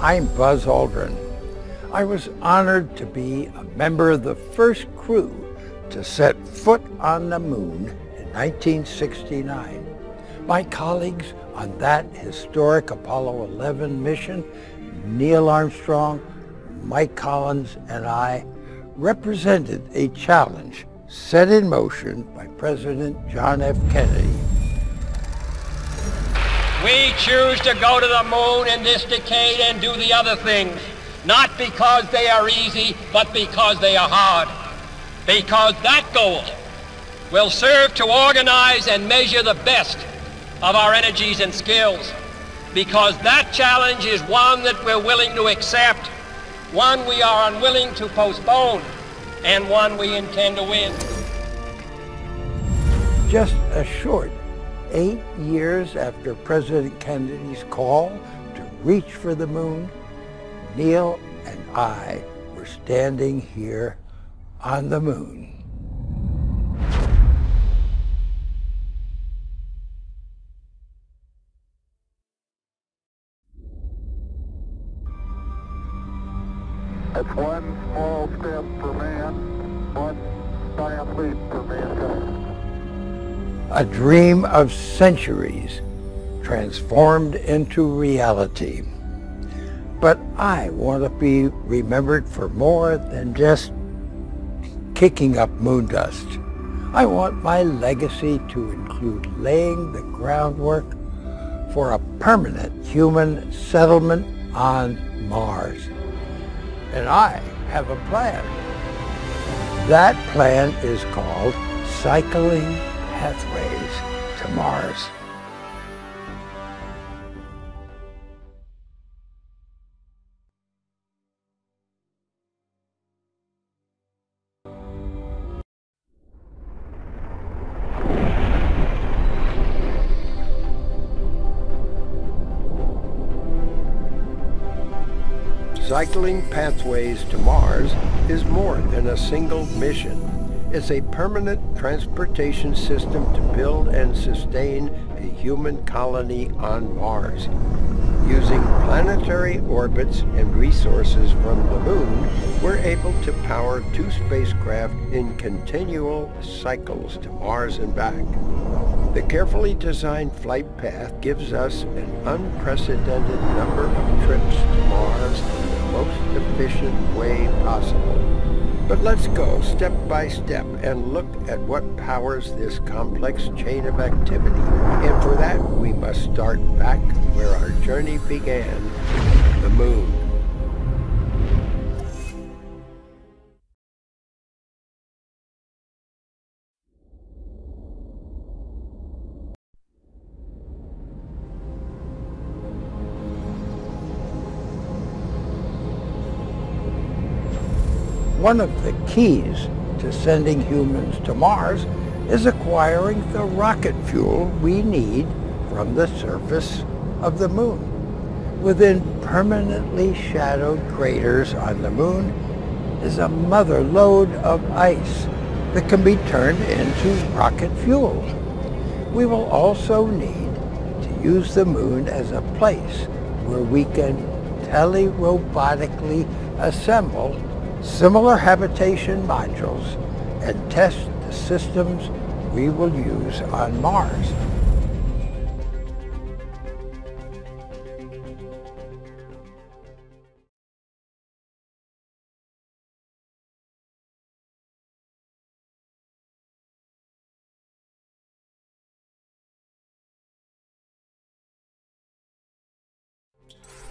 I'm Buzz Aldrin. I was honored to be a member of the first crew to set foot on the moon in 1969. My colleagues on that historic Apollo 11 mission, Neil Armstrong, Mike Collins, and I, represented a challenge set in motion by President John F. Kennedy. We choose to go to the moon in this decade and do the other things, not because they are easy, but because they are hard. Because that goal will serve to organize and measure the best of our energies and skills. Because that challenge is one that we're willing to accept, one we are unwilling to postpone, and one we intend to win. Just a short 8 years after President Kennedy's call to reach for the moon, Neil and I were standing here on the moon. It's one small step for man, one giant leap for mankind. A dream of centuries transformed into reality. But I want to be remembered for more than just kicking up moon dust. I want my legacy to include laying the groundwork for a permanent human settlement on Mars. And I have a plan. That plan is called Cycling Pathways to Mars. Cycling Pathways to Mars is more than a single mission. It's a permanent transportation system to build and sustain a human colony on Mars. Using planetary orbits and resources from the moon, we're able to power 2 spacecraft in continual cycles to Mars and back. The carefully designed flight path gives us an unprecedented number of trips to Mars in the most efficient way possible. But let's go step by step and look at what powers this complex chain of activity. And for that, we must start back where our journey began, the moon. One of the keys to sending humans to Mars is acquiring the rocket fuel we need from the surface of the moon. Within permanently shadowed craters on the moon is a mother lode of ice that can be turned into rocket fuel. We will also need to use the moon as a place where we can tele-robotically assemble similar habitation modules and test the systems we will use on Mars.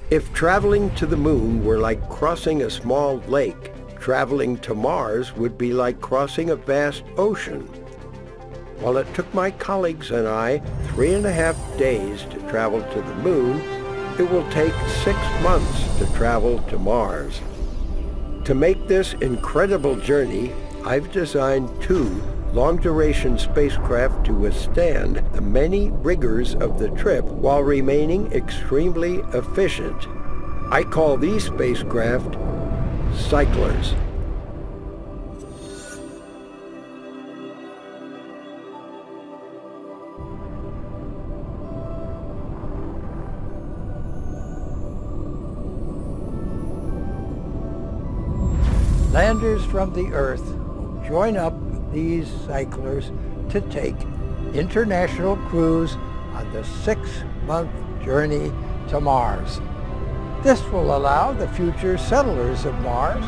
If traveling to the moon were like crossing a small lake, traveling to Mars would be like crossing a vast ocean. While it took my colleagues and I 3.5 days to travel to the moon, it will take 6 months to travel to Mars. To make this incredible journey, I've designed 2 long-duration spacecraft to withstand the many rigors of the trip while remaining extremely efficient. I call these spacecraft cyclers. Landers from the Earth will join up with these cyclers to take international crews on the 6-month journey to Mars. This will allow the future settlers of Mars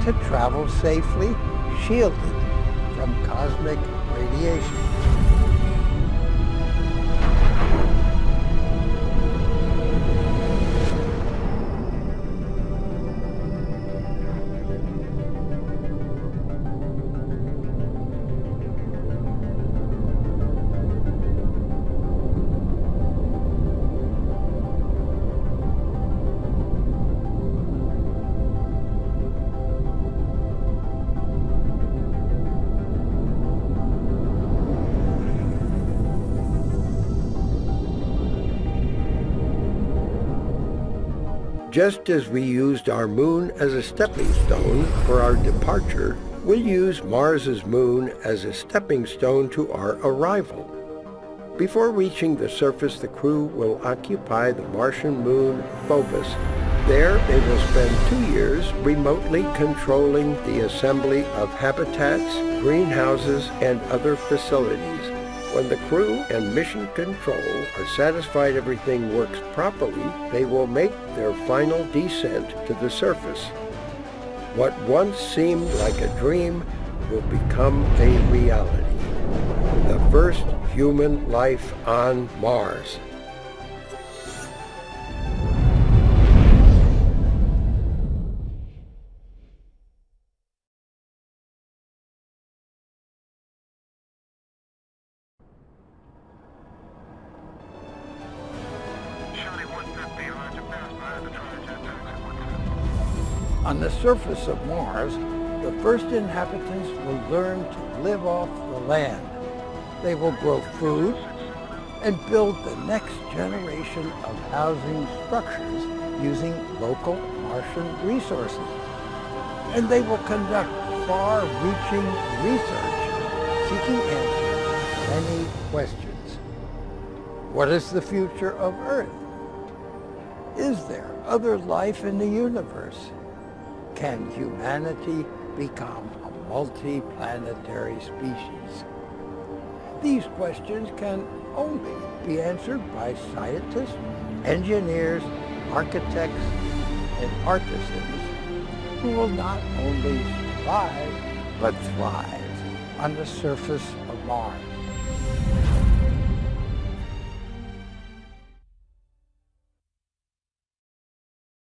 to travel safely, shielded from cosmic radiation. Just as we used our moon as a stepping stone for our departure, we'll use Mars's moon as a stepping stone to our arrival. Before reaching the surface, the crew will occupy the Martian moon Phobos. There, they will spend 2 years remotely controlling the assembly of habitats, greenhouses, and other facilities. When the crew and mission control are satisfied everything works properly, they will make their final descent to the surface. What once seemed like a dream will become a reality. The first human life on Mars. On the surface of Mars, the first inhabitants will learn to live off the land. They will grow food and build the next generation of housing structures using local Martian resources. And they will conduct far-reaching research, seeking answers to many questions. What is the future of Earth? Is there other life in the universe? Can humanity become a multi-planetary species? These questions can only be answered by scientists, engineers, architects, and artisans who will not only survive, but thrive on the surface of Mars.